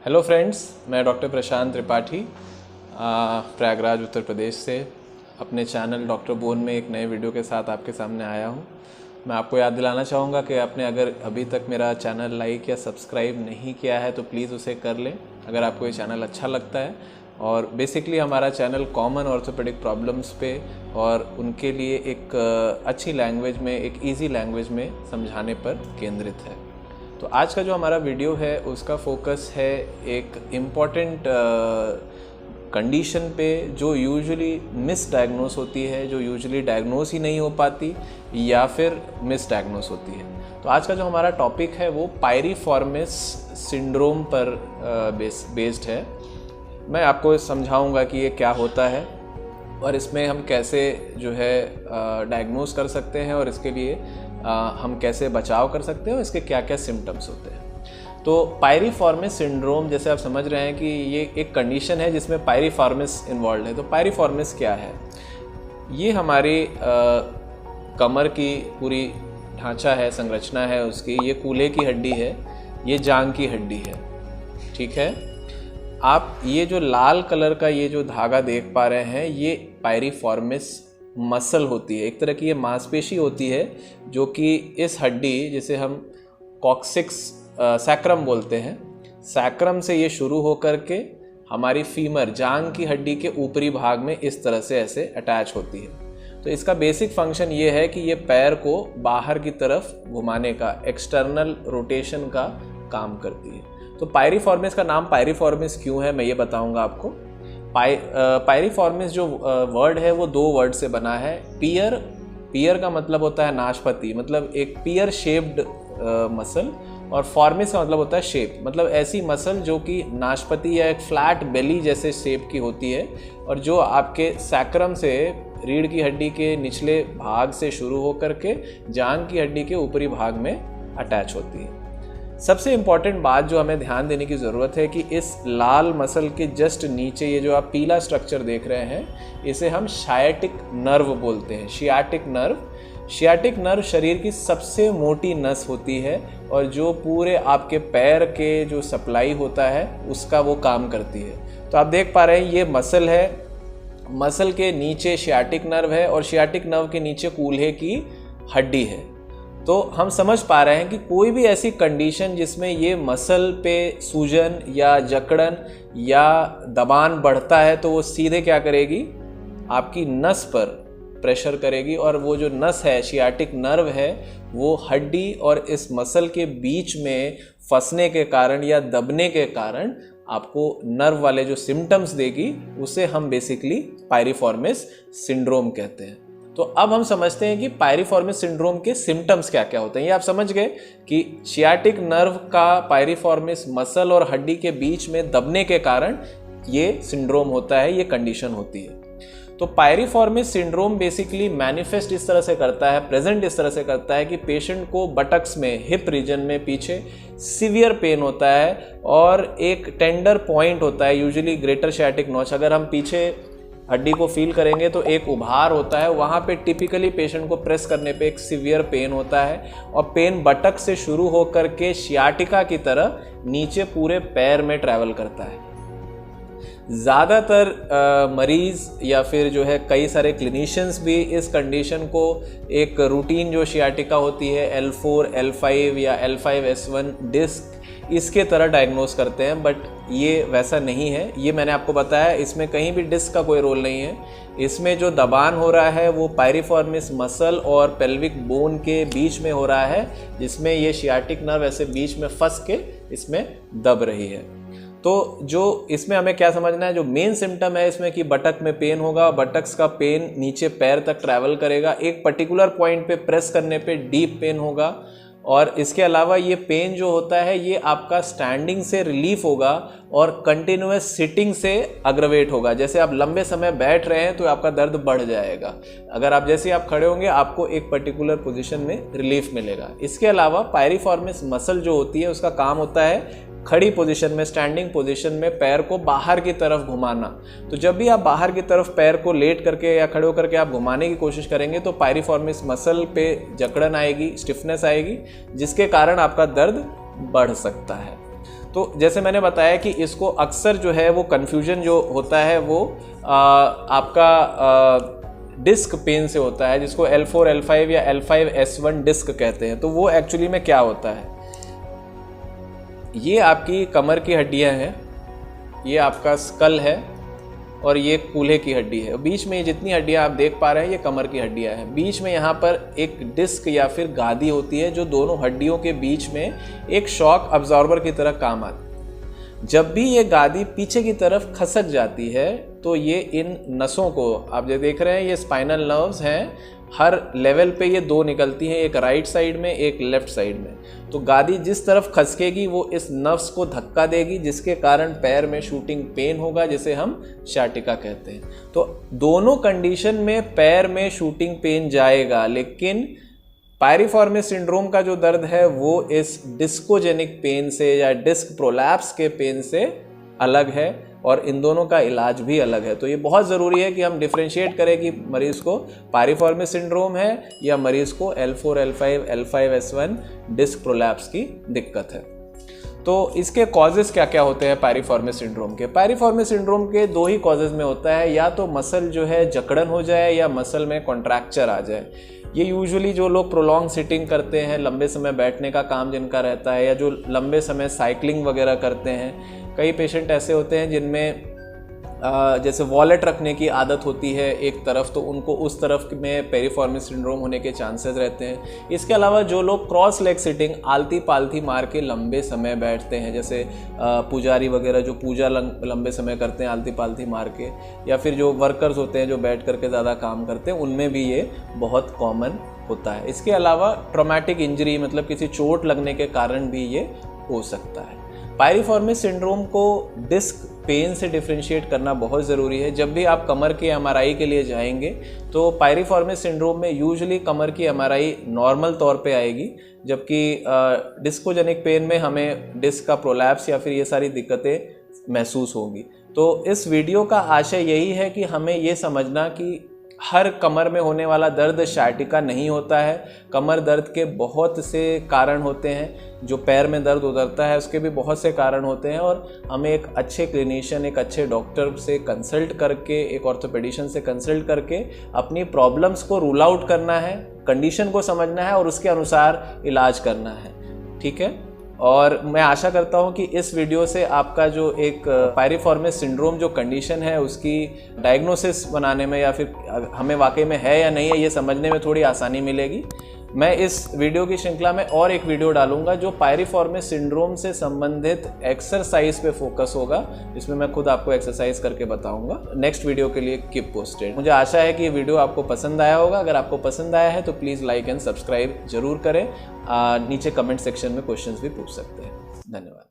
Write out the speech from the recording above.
Hello friends, मैं doctor प्रशांत त्रिपाठी प्रयागराज उत्तर प्रदेश से अपने चैनल डॉक्टर बोन में एक नए वीडियो के साथ आपके सामने आया हूं। मैं आपको याद दिलाना चाहूँगा कि आपने अगर अभी तक मेरा चैनल लाइक या सब्सक्राइब नहीं किया है तो प्लीज़ उसे कर लें अगर आपको ये चैनल अच्छा लगता है। और बेसिकली हमारा चैनल कॉमन ऑर्थोपेडिक प्रॉब्लम्स पे और उनके लिए एक अच्छी लैंग्वेज में, एक इजी लैंग्वेज में समझाने पर केंद्रित है। तो आज का जो हमारा वीडियो है उसका फोकस है एक इम्पॉर्टेंट कंडीशन पे जो यूजुअली मिस डायग्नोस होती है, जो यूजुअली डायग्नोस ही नहीं हो पाती या फिर मिस डायग्नोस होती है। तो आज का जो हमारा टॉपिक है वो पायरिफॉर्मिस सिंड्रोम पर बेस्ड है। मैं आपको समझाऊंगा कि ये क्या होता है और इसमें हम कैसे जो है डायग्नोस कर सकते हैं और इसके लिए हम कैसे बचाव कर सकते हैं और इसके क्या क्या सिम्टम्स होते हैं। तो पायरिफॉर्मिस सिंड्रोम, जैसे आप समझ रहे हैं कि ये एक कंडीशन है जिसमें पायरिफॉर्मिस इन्वॉल्व है। तो पायरिफॉर्मिस क्या है? ये हमारी कमर की पूरी ढांचा है, संरचना है उसकी। ये कूल्हे की हड्डी है, ये जांघ की हड्डी है, ठीक है। आप ये जो लाल कलर का ये जो धागा देख पा रहे हैं, ये पायरिफॉर्मिस मसल होती है। एक तरह की ये मांसपेशी होती है जो कि इस हड्डी, जिसे हम कॉक्सिक्स सैक्रम बोलते हैं, सैक्रम से ये शुरू होकर के हमारी फीमर, जांघ की हड्डी के ऊपरी भाग में इस तरह से ऐसे अटैच होती है। तो इसका बेसिक फंक्शन ये है कि ये पैर को बाहर की तरफ घुमाने का, एक्सटर्नल रोटेशन का काम करती है। तो पायरिफॉर्मिस का नाम पायरिफॉर्मिस क्यों है, मैं ये बताऊंगा आपको। पायरिफॉर्मिस जो वर्ड है वो दो वर्ड से बना है। पियर का मतलब होता है नाशपाती, मतलब एक पियर शेप्ड मसल, और फॉर्मिस का मतलब होता है शेप, मतलब ऐसी मसल जो कि नाशपाती या एक फ्लैट बेली जैसे शेप की होती है और जो आपके सैक्रम से, रीढ़ की हड्डी के निचले भाग से शुरू होकर के जांघ की हड्डी के ऊपरी भाग में अटैच होती है। सबसे इम्पॉर्टेंट बात जो हमें ध्यान देने की ज़रूरत है कि इस लाल मसल के जस्ट नीचे ये जो आप पीला स्ट्रक्चर देख रहे हैं, इसे हम शायटिक नर्व बोलते हैं। शियाटिक नर्व शरीर की सबसे मोटी नस होती है और जो पूरे आपके पैर के जो सप्लाई होता है उसका वो काम करती है। तो आप देख पा रहे हैं ये मसल है, मसल के नीचे शियाटिक नर्व है और शियाटिक नर्व के नीचे कूल्हे की हड्डी है। तो हम समझ पा रहे हैं कि कोई भी ऐसी कंडीशन जिसमें ये मसल पे सूजन या जकड़न या दबान बढ़ता है तो वो सीधे क्या करेगी, आपकी नस पर प्रेशर करेगी और वो जो नस है, शियाटिक नर्व है, वो हड्डी और इस मसल के बीच में फंसने के कारण या दबने के कारण आपको नर्व वाले जो सिम्टम्स देगी उसे हम बेसिकली पायरिफॉर्मिस सिंड्रोम कहते हैं। तो अब हम समझते हैं कि पायरिफॉर्मिस सिंड्रोम के सिम्टम्स क्या क्या होते हैं। ये आप समझ गए कि शियाटिक नर्व का पायरिफॉर्मिस मसल और हड्डी के बीच में दबने के कारण ये सिंड्रोम होता है, ये कंडीशन होती है। तो पायरिफॉर्मिस सिंड्रोम बेसिकली मैनिफेस्ट इस तरह से करता है, प्रेजेंट इस तरह से करता है कि पेशेंट को बटक्स में, हिप रीजन में पीछे सीवियर पेन होता है और एक टेंडर पॉइंट होता है, यूजुअली ग्रेटर शियाटिक नॉच। अगर हम पीछे हड्डी को फील करेंगे तो एक उभार होता है, वहाँ पे टिपिकली पेशेंट को प्रेस करने पे एक सीवियर पेन होता है और पेन बटक से शुरू होकर के शियाटिका की तरह नीचे पूरे पैर में ट्रैवल करता है। ज़्यादातर मरीज़ या फिर जो है कई सारे क्लिनिशियंस भी इस कंडीशन को एक रूटीन जो शियाटिका होती है L4, L5 या L5S1 डिस्क, इसके तरह डायग्नोस करते हैं, बट ये वैसा नहीं है। ये मैंने आपको बताया, इसमें कहीं भी डिस्क का कोई रोल नहीं है। इसमें जो दबान हो रहा है वो पायरिफॉर्मिस मसल और पेल्विक बोन के बीच में हो रहा है, जिसमें ये शियाटिक नर्व ऐसे बीच में फंस के इसमें दब रही है। तो जो इसमें हमें क्या समझना है, जो मेन सिम्टम है इसमें कि बटक में पेन होगा, बटक्स का पेन नीचे पैर तक ट्रैवल करेगा, एक पर्टिकुलर पॉइंट पे प्रेस करने पे डीप पेन होगा और इसके अलावा ये पेन जो होता है ये आपका स्टैंडिंग से रिलीफ होगा और कंटिन्यूअस सिटिंग से अग्रवेट होगा। जैसे आप लंबे समय बैठ रहे हैं तो आपका दर्द बढ़ जाएगा, अगर आप जैसे आप खड़े होंगे आपको एक पर्टिकुलर पोजीशन में रिलीफ मिलेगा। इसके अलावा पायरिफॉर्मिस मसल जो होती है उसका काम होता है खड़ी पोजीशन में, स्टैंडिंग पोजीशन में पैर को बाहर की तरफ घुमाना। तो जब भी आप बाहर की तरफ पैर को लेट करके या खड़े होकर के आप घुमाने की कोशिश करेंगे तो पायरिफॉर्मिस मसल पे जकड़न आएगी, स्टिफनेस आएगी, जिसके कारण आपका दर्द बढ़ सकता है। तो जैसे मैंने बताया कि इसको अक्सर जो है वो कन्फ्यूजन जो होता है वो आपका डिस्क पेन से होता है, जिसको L4 L5 या L5S1 डिस्क कहते हैं। तो वो एक्चुअली में क्या होता है, ये आपकी कमर की हड्डियां हैं, ये आपका स्कल है और ये कूल्हे की हड्डी है। बीच में जितनी हड्डियां आप देख पा रहे हैं ये कमर की हड्डियां हैं। बीच में यहाँ पर एक डिस्क या फिर गादी होती है जो दोनों हड्डियों के बीच में एक शॉक अब्जॉर्बर की तरह काम आती है। जब भी ये गादी पीछे की तरफ खसक जाती है तो ये इन नसों को, आप जो देख रहे हैं ये स्पाइनल नर्व्स हैं, हर लेवल पे ये दो निकलती हैं, एक राइट साइड में एक लेफ्ट साइड में। तो गादी जिस तरफ खसकेगी वो इस नर्व्स को धक्का देगी, जिसके कारण पैर में शूटिंग पेन होगा, जिसे हम शाटिका कहते हैं। तो दोनों कंडीशन में पैर में शूटिंग पेन जाएगा, लेकिन पायरिफॉर्मिस सिंड्रोम का जो दर्द है वो इस डिस्कोजेनिक पेन से या डिस्क प्रोलैप्स के पेन से अलग है और इन दोनों का इलाज भी अलग है। तो ये बहुत ज़रूरी है कि हम डिफ्रेंशिएट करें कि मरीज़ को पायरिफॉर्मिस सिंड्रोम है या मरीज़ को L4 L5 L5S1 disc prolapse की दिक्कत है। तो इसके कॉजेज़ क्या क्या होते हैं पायरिफॉर्मिस सिंड्रोम के? पायरिफॉर्मिस सिंड्रोम के दो ही कॉजेज़ में होता है, या तो मसल जो है जकड़न हो जाए या मसल में कॉन्ट्रैक्चर आ जाए। ये यूजुअली जो लोग प्रोलॉन्ग सिटिंग करते हैं, लंबे समय बैठने का काम जिनका रहता है, या जो लंबे समय साइकिलिंग वगैरह करते हैं, कई पेशेंट ऐसे होते हैं जिनमें जैसे वॉलेट रखने की आदत होती है एक तरफ, तो उनको उस तरफ में पेरिफॉर्मिस सिंड्रोम होने के चांसेस रहते हैं। इसके अलावा जो लोग क्रॉस लेग सिटिंग आलती पालती मार के लंबे समय बैठते हैं, जैसे पुजारी वगैरह जो पूजा लंबे समय करते हैं आलती पालती मार के, या फिर जो वर्कर्स होते हैं जो बैठ करके ज़्यादा काम करते हैं, उनमें भी ये बहुत कॉमन होता है। इसके अलावा ट्रॉमेटिक इंजरी, मतलब किसी चोट लगने के कारण भी ये हो सकता है। पायरिफॉर्मिस सिंड्रोम को डिस्क पेन से डिफ्रेंशिएट करना बहुत ज़रूरी है। जब भी आप कमर के MRI के लिए जाएंगे तो पायरिफॉर्मिस सिंड्रोम में यूजुअली कमर की MRI नॉर्मल तौर पे आएगी, जबकि डिस्कोजेनिक पेन में हमें डिस्क का प्रोलैप्स या फिर ये सारी दिक्कतें महसूस होंगी। तो इस वीडियो का आशय यही है कि हमें ये समझना कि हर कमर में होने वाला दर्द शाटिका नहीं होता है। कमर दर्द के बहुत से कारण होते हैं, जो पैर में दर्द उतरता है उसके भी बहुत से कारण होते हैं, और हमें एक अच्छे क्लिनिशियन, एक अच्छे डॉक्टर से कंसल्ट करके, एक ऑर्थोपेडिशियन से कंसल्ट करके अपनी प्रॉब्लम्स को रूल आउट करना है, कंडीशन को समझना है और उसके अनुसार इलाज करना है। ठीक है, और मैं आशा करता हूं कि इस वीडियो से आपका जो एक पायरिफॉर्मिस सिंड्रोम जो कंडीशन है उसकी डायग्नोसिस बनाने में, या फिर हमें वाकई में है या नहीं है ये समझने में थोड़ी आसानी मिलेगी। मैं इस वीडियो की श्रृंखला में और एक वीडियो डालूंगा जो पायरिफॉर्मिस सिंड्रोम से संबंधित एक्सरसाइज पे फोकस होगा, जिसमें मैं खुद आपको एक्सरसाइज करके बताऊंगा। नेक्स्ट वीडियो के लिए कीप पोस्टेड। मुझे आशा है कि ये वीडियो आपको पसंद आया होगा। अगर आपको पसंद आया है तो प्लीज़ लाइक एंड सब्सक्राइब जरूर करें। नीचे कमेंट सेक्शन में क्वेश्चंस भी पूछ सकते हैं। धन्यवाद।